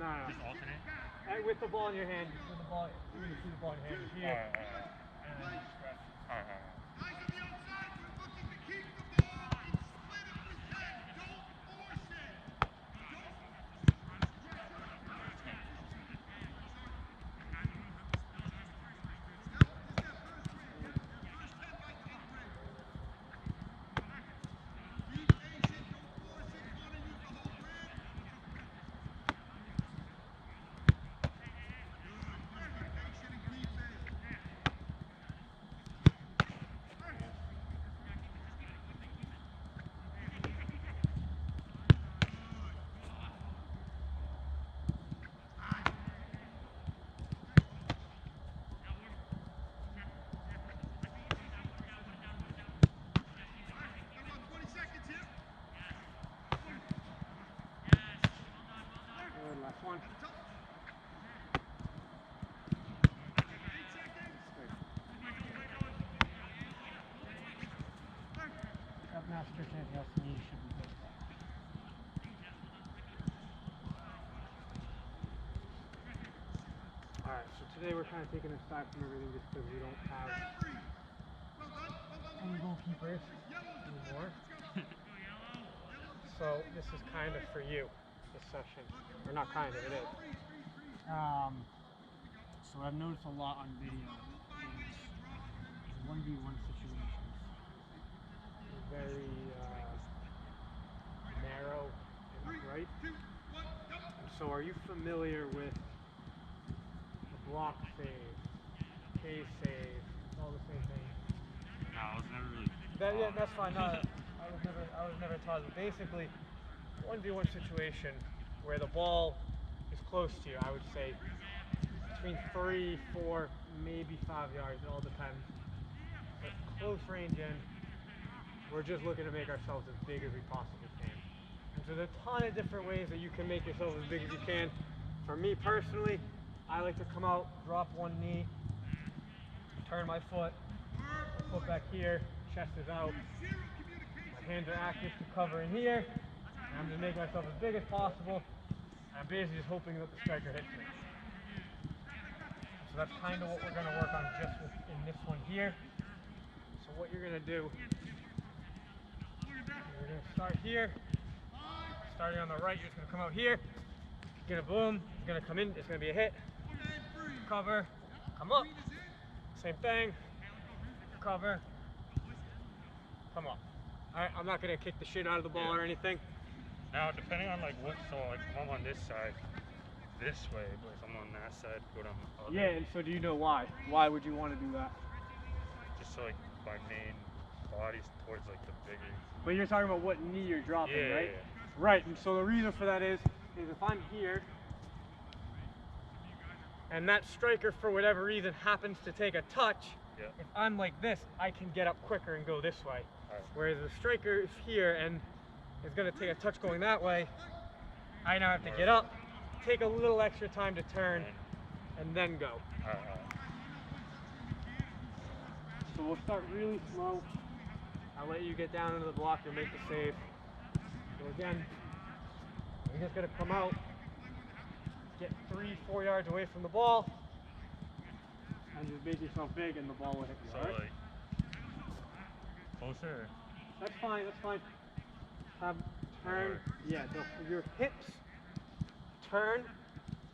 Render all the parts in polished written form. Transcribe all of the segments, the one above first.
No, no. Just alternate? With the ball in your hand, with the ball, you're gonna see the ball in your hand here. And then just grab it. Guys on the outside, we're looking to keep the ball and split if we can. Don't force it. Last one. Up master, anything else you need should be good. Alright, so today we're kind of taking a side from everything just because we don't have any goalkeepers anymore. So this is kind of for you, this session. Or not kind of, it is. So I've noticed a lot on video is 1v1 situations. Very narrow and upright. And so are you familiar with the block save, K save, all the same things? No, I was never really. Yeah, that's fine. No, I was never taught. But basically, 1v1 situation where the ball is close to you, I would say between 3, 4, maybe 5 yards. It all depends. But close range in, we're just looking to make ourselves as big as we possibly can. And so there's a ton of different ways that you can make yourself as big as you can. For me personally, I like to come out, drop one knee, turn my foot back here, chest is out. My hands are active to cover in here. And I'm just making myself as big as possible. And I'm basically just hoping that the striker hits me. So that's kind of what we're going to work on just in this one here. So what you're going to do, you're going to start here. Starting on the right, you're just going to come out here. You're going to boom. You're going to come in. It's going to be a hit. Cover. Come up. Same thing. Cover. Come up. Alright, I'm not going to kick the shit out of the ball or anything. Now, depending on like what, so like if I'm on this side, this way, but if I'm on that side, go down the other. Yeah, and so do you know why? Why would you want to do that? Just so like my main body's towards like the bigger. But you're talking about what knee you're dropping, Yeah, right? yeah. Right, and so the reason for that is if I'm here, and that striker for whatever reason happens to take a touch, Yeah. if I'm like this, I can get up quicker and go this way. Right. Whereas the striker is here and is going to take a touch going that way, I now have to get up, take a little extra time to turn, and then go. So we'll start really slow. I'll let you get down into the block and make the save. So again, you're just going to come out, get 3, 4 yards away from the ball, and just make yourself big and the ball will hit you. So All right? like closer. That's fine, that's fine. Have turn, yeah, your hips turn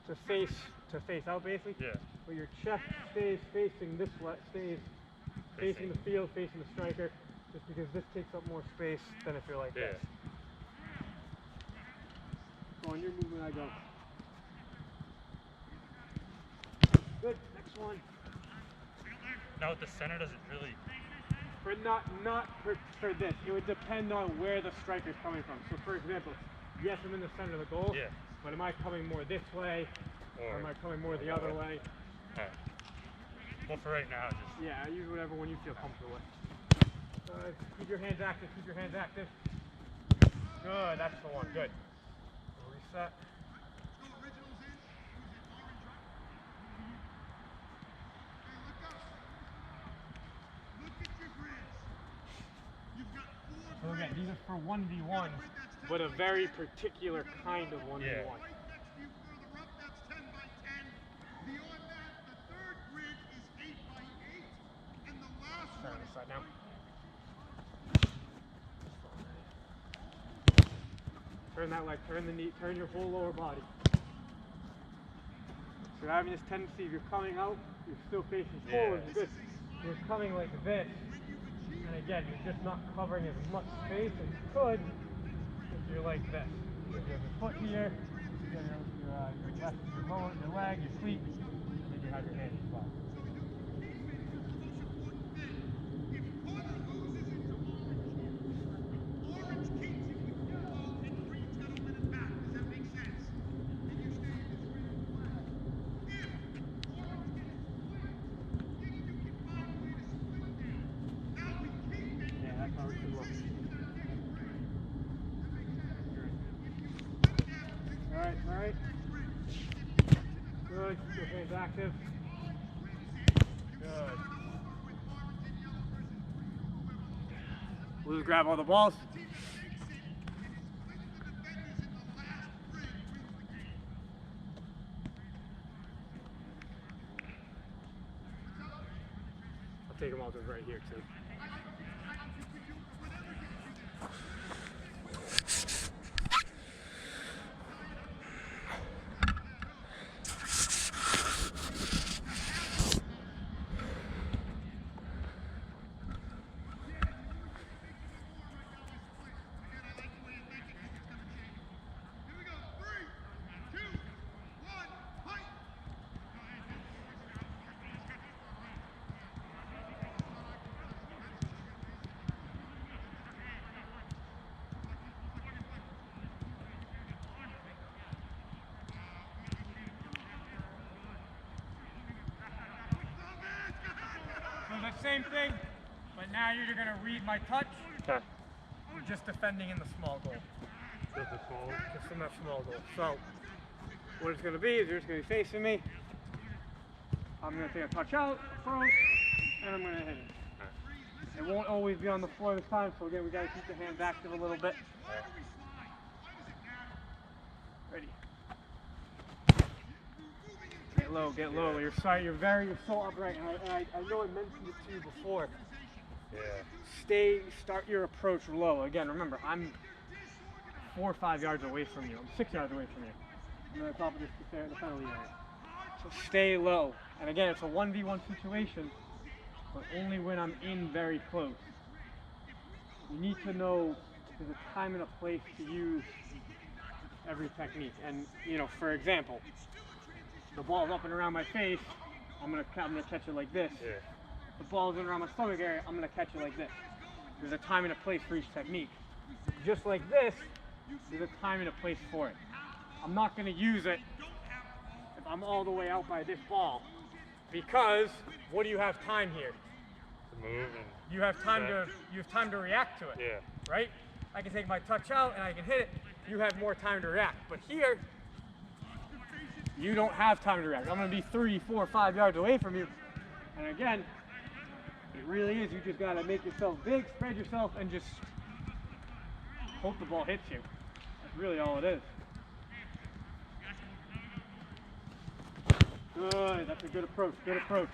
to face out basically. Yeah. But your chest stays facing this way, stays facing the field, facing the striker, just because this takes up more space than if you're like this. So on your movement, I go. Good, next one. Now with the center, does it really? For for this, it would depend on where the striker's coming from. So for example, yes, I'm in the center of the goal, Yeah. but am I coming more this way, or am I coming more the other way? Alright. Well, for right now, just. Yeah, use whatever one you feel comfortable with. Keep your hands active, keep your hands active. Good, that's the one, good. Reset. So again, these are for 1v1s, but a very particular kind of 1v1. Yeah. now. Turn that leg, turn the knee, turn your whole lower body. So you're having this tendency, if you're coming out, you're still facing forward because you're coming like this. And again, you're just not covering as much space as you could if you're like this. So you have your foot here, you have your leg, your cleat, and then you have your hand as well. Orange keeps you with the ball and green's got to win it back. Does that make sense? And you stay in this red flag. If orange gets split, then you can find a way to split them. Now we keep it. Yeah, that's how it should look. Alright. Good, your hands active. Good. We'll just grab all the balls. I'll take them all just right here too. Same thing, but now you're going to read my touch. Okay. You're just defending in the small goal. Just a small one? Just in that small goal. So, what it's going to be is you're just going to be facing me. I'm going to take a touch out, approach, and I'm going to hit it. It won't always be on the floor this time, so again, we got to keep the hands active a little bit. Ready. Get low. You're so upright. And I know I mentioned it to you before. Yeah. Start your approach low. Again, remember, I'm 4 or 5 yards away from you. I'm 6 yards away from you. I'm on the top of the penalty area. So stay low. And again, it's a 1v1 situation, but only when I'm in very close. You need to know there's a time and a place to use every technique. And, for example, the ball's up and around my face, I'm gonna catch it like this. Yeah. The ball's in around my stomach area, I'm gonna catch it like this. There's a time and a place for each technique. Just like this, there's a time and a place for it. I'm not gonna use it if I'm all the way out by this ball, because what do you have time here? To move and You have time to react to it. yeah. Right? I can take my touch out and I can hit it. You have more time to react. But here, you don't have time to react. I'm going to be 3, 4, 5 yards away from you. And again, it really is. You just got to make yourself big, spread yourself, and just hope the ball hits you. That's really all it is. Good. That's a good approach. Good approach.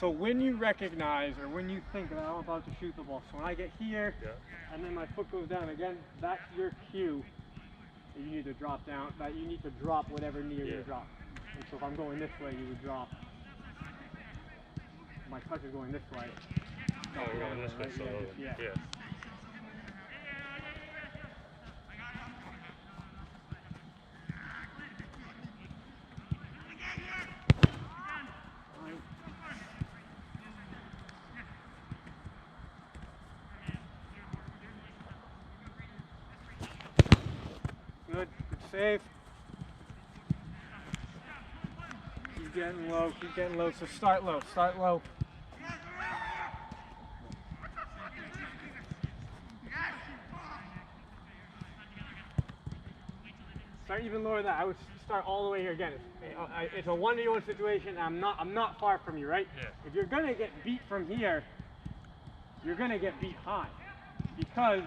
So when you recognize or when you think that I'm about to shoot the ball, so when I get here and then my foot goes down again, that's your cue that you need to drop down, that you need to drop whatever knee you're going to drop. And so if I'm going this way, you would drop. My touch is going this way. Oh, we're going this way, so yeah. Good save. Keep getting low, so start low. start even lower than that. I would start all the way here again. It's a 1v1 situation. I'm not far from you, right? Yeah. If you're gonna get beat from here, you're gonna get beat high, because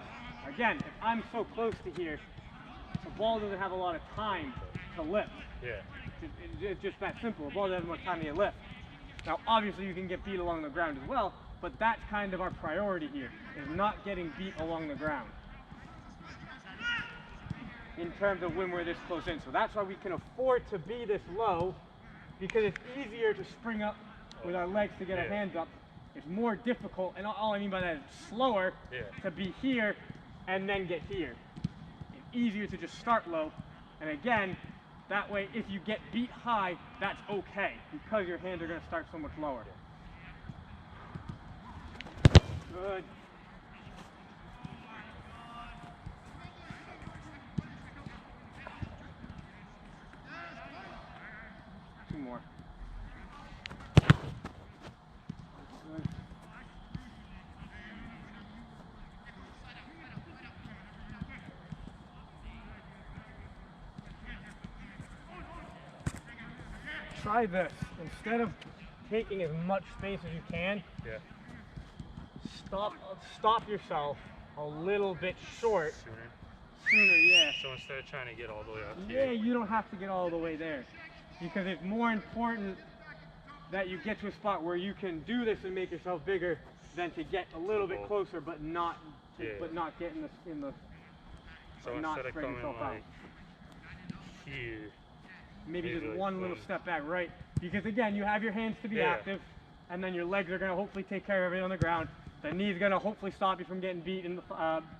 again, if I'm so close to here, the ball doesn't have a lot of time to lift. Yeah. It's just that simple. The ball doesn't have much time to get lift. Now, obviously, you can get beat along the ground as well, but that's kind of our priority here, is not getting beat along the ground in terms of when we're this close in. So that's why we can afford to be this low, because it's easier to spring up with our legs to get our hands up. It's more difficult, and all I mean by that is slower to be here and then get here. It's easier to just start low, and again, that way if you get beat high, that's okay, because your hands are going to start so much lower. Good. Two more. Good. Try this. Instead of taking as much space as you can, stop yourself a little bit short. Sooner, yeah. So instead of trying to get all the way up Yeah, here. you don't have to get all the way there, because it's more important that you get to a spot where you can do this and make yourself bigger than to get a little bit closer, but not get in the So not instead of spread coming yourself out. like here, Maybe just like one little step back, right? Because again, you have your hands to be active, and then your legs are going to hopefully take care of everything on the ground. The knee's going to hopefully stop you from getting beat and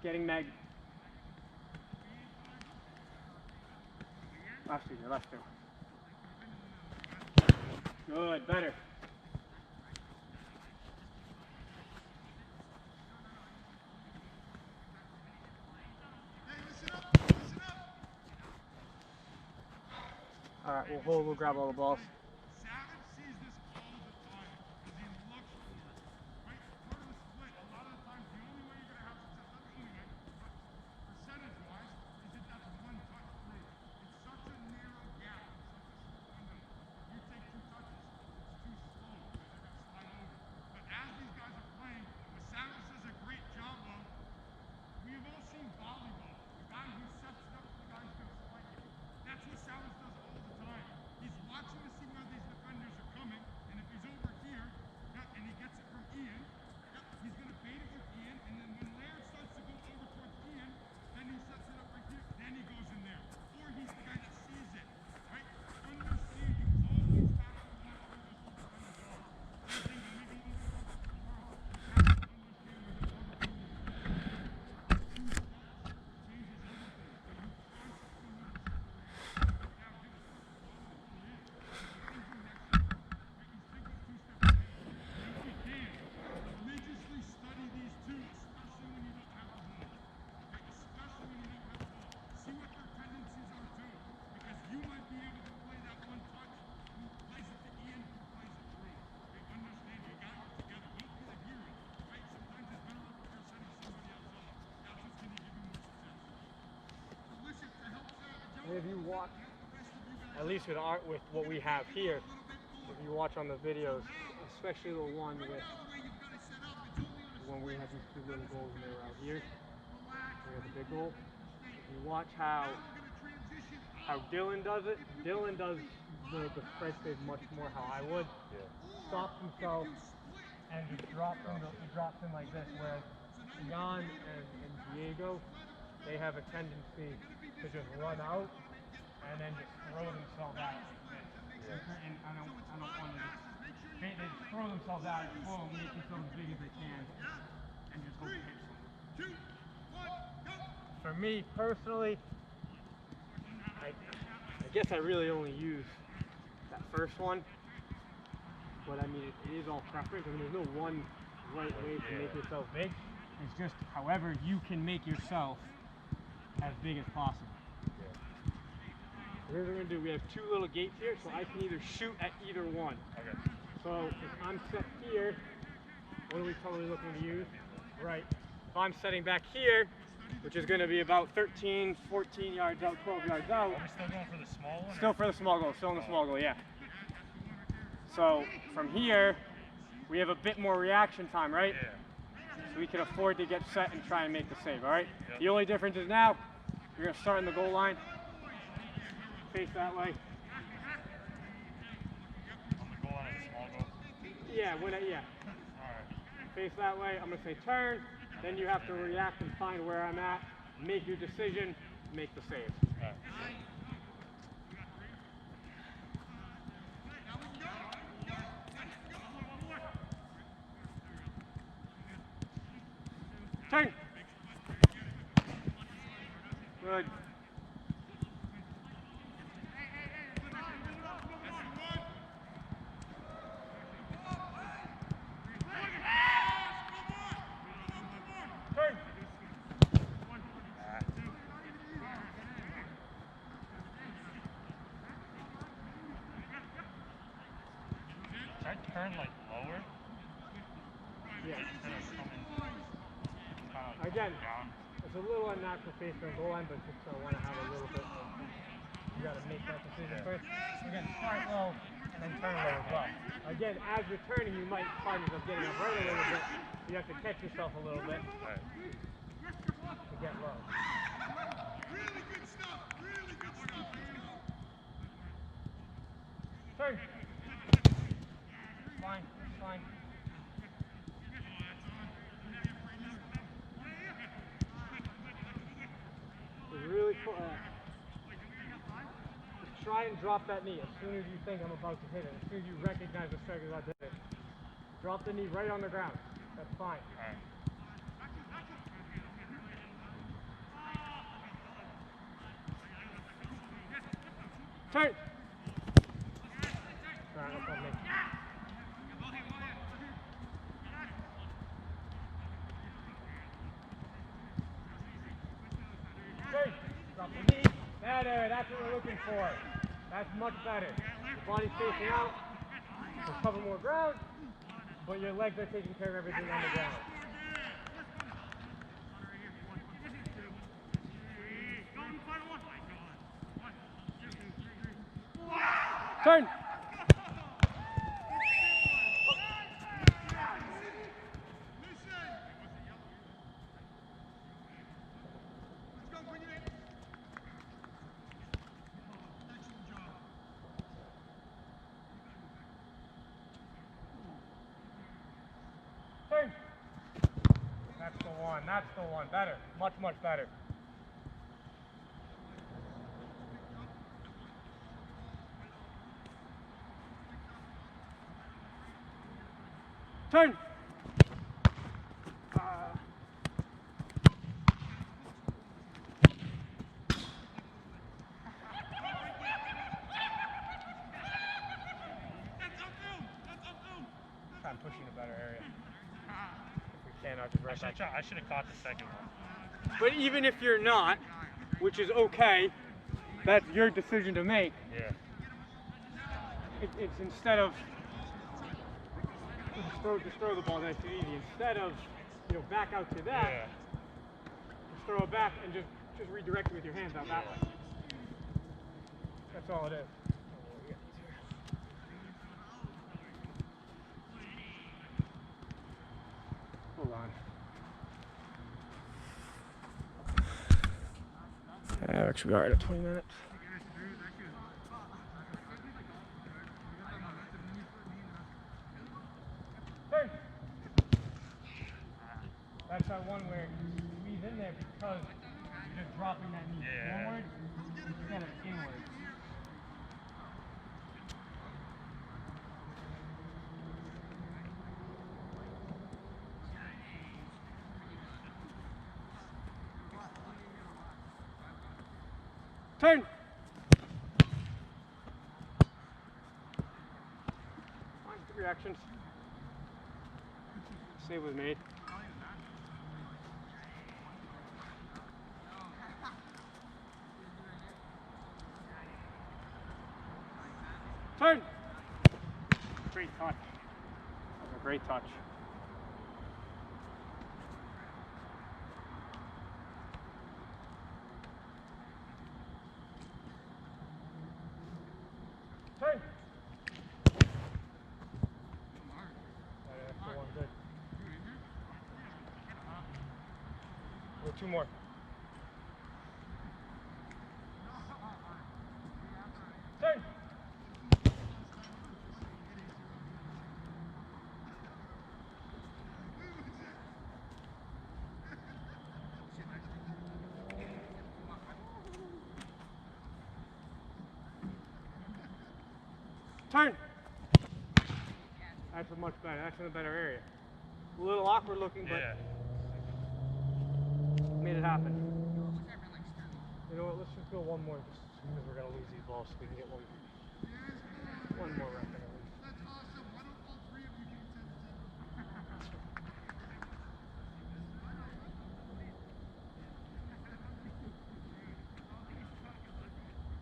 getting megged. Last two. Good, better. All right, we'll grab all the balls. Savage sees this all the time because he looks for it. Right? Part of the split, a lot of the times, the only way you're going to have success, not the only way, but percentage-wise, is that that's one touch through. It's such a narrow gap and such a small window. If you take two touches, it's too slow because they're going to slide over. But as these guys are playing, what Savage does a great job of, we have all seen volleyball. The guy who sets it up for the guy who's going to spike it. That's what Savage does all the time. He's watching to see where these defenders are coming, and if he's over here, and he gets it from Ian, he's going to bait it with Ian, and then when Laird starts to go over towards Ian, then he sets it up right here, then he goes in there. Or he's the guy that sees it, right? Under C, you always have to know where those defenders are. Anything that maybe you don't know tomorrow, you have to understand where the other team is. Two spots changes everything. So you constantly need to separate. Now, give us religiously study these two, especially when you don't have the ball. Okay? Especially when you don't have the ball. See what their tendencies are too. Because you might be able to play that one touch who plays it to Ian, who plays it through. Okay? Understand, you gotta work together. Don't be the hero. Right? Sometimes it's better off if you're setting somebody else off. That's what's gonna give you more success. So listen, to help Savage out, And if you watch, the rest of you guys at least with what we have here, if you watch on the videos, especially the one with when we have these two little goals and they were out here, we have the big goal. If you watch how Dylan does it, Dylan does the spread save much more how I would. Stops himself and just drops him like this, whereas Jan and Diego, they have a tendency to just run out and then just throw themselves out like this. And I don't want to they just throw themselves out at full and make themselves as big as they can and just hope to hit someone. For me personally, I guess I really only use that first one, but I mean it is all preference. I mean there's no one right way to make yourself big. It's just however you can make yourself as big as possible. Here's what we're going to do. We have two little gates here, so I can either shoot at either one. Okay. So if I'm set here, what are we totally looking to use? Right. If I'm setting back here, which is going to be about 13, 14 yards out, 12 yards out. Are we still going for the small one? Still for the small goal, still in the small goal, yeah. So from here, we have a bit more reaction time, right? Yeah. So we can afford to get set and try and make the save, all right? Yep. The only difference is now, you're going to start in the goal line, face that way. On the goal line of the small goal? Yeah, Alright. face that way. I'm going to say turn, then you have to react and find where I'm at, make your decision, make the save. Alright. Turn. Good. Turn. Should I turn like lower? Yeah. Instead of coming kind of Again, down? it's a little unnatural face from the goal line, but just I want to have a little bit of, you got to make that decision first. Again, start low and then turn low as well. Again, as you're turning, you might find yourself getting up right a little bit. You have to catch yourself a little bit Alright. to get low. Really good stuff. Really good stuff. Turn. Fine, fine. It's really cool. Just try and drop that knee as soon as you think I'm about to hit it. As soon as you recognize the striker's about to hit it. Drop the knee right on the ground. That's fine. Alright. Turn. Alright, that's on me. Turn. Drop the knee. Better. That's what we're looking for. That's much better. Your body's facing out. We'll cover more ground, but your legs are taking care of everything on the ground. Turn. Turn. That's the one. That's the one. Better. Much, much better. Turn. I'm pushing a better area. If we can, I'll just right back. I should have caught the second one. But even if you're not, which is okay, that's your decision to make. Yeah. It's instead of just throw the ball nice and easy. Instead of back out to that, Yeah. just throw it back and just redirect it with your hands out that way. That's all it is. Hold on. Actually, got right at 20 minutes. Turn. That's that one where you squeeze in there because you're just dropping that knee forward instead of inward. Turn. Fine, good reactions. Save was made. Turn. Great touch. That was a great touch. 2 more. Turn. Turn. That's a much better. That's in a better area. A little awkward looking, but Yeah. made it happen. You know what? Let's just go one more, just because we're gonna lose these balls, so we can get one more rep in at least. That's awesome. Why don't all three of you gain 10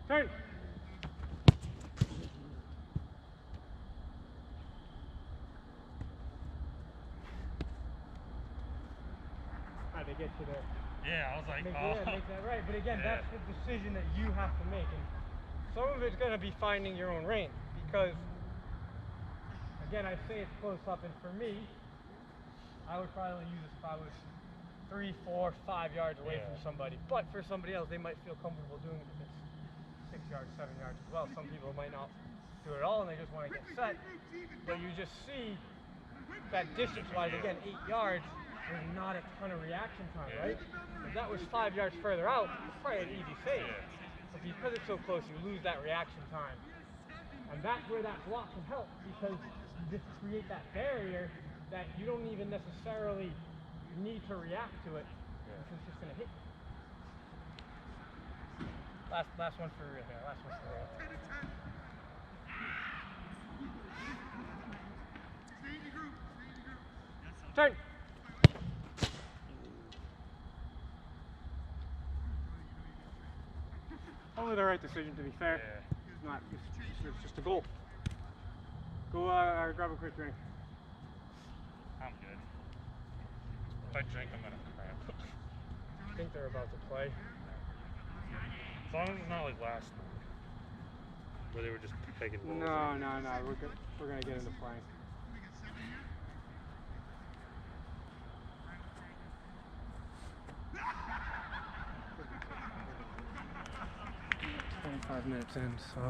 Turn. How'd they get you there? Yeah, I was like, Make, oh. yeah, make that right. But again, Yeah. that's the decision that you have to make. And some of it's going to be finding your own range. Because, again, I say it's close up. And for me, I would probably use this if I was 3, 4, 5 yards away Yeah. from somebody. But for somebody else, they might feel comfortable doing it if it's 6 yards, 7 yards as well. Some people might not do it at all and they just want to get set. But you just see that distance-wise, again, 8 yards, there's not a ton of reaction time, right? If that was 5 yards further out, it's probably an easy save. Yeah. But because it's so close, you lose that reaction time. And that's where that block can help, because you just create that barrier that you don't even necessarily need to react to it, because it's just going to hit you. Last one for real here. Last one for real. 10 to 10. Stay in your group. Stay in your group. Turn. Only the right decision, to be fair. Yeah. It's not. It's just a goal. Go grab a quick drink. I'm good. If I drink, I'm gonna cramp. I think they're about to play. As long as it's not like last night, where they were just pegging balls. No. We're gonna get into playing. We got 7 here. 25 minutes in, so.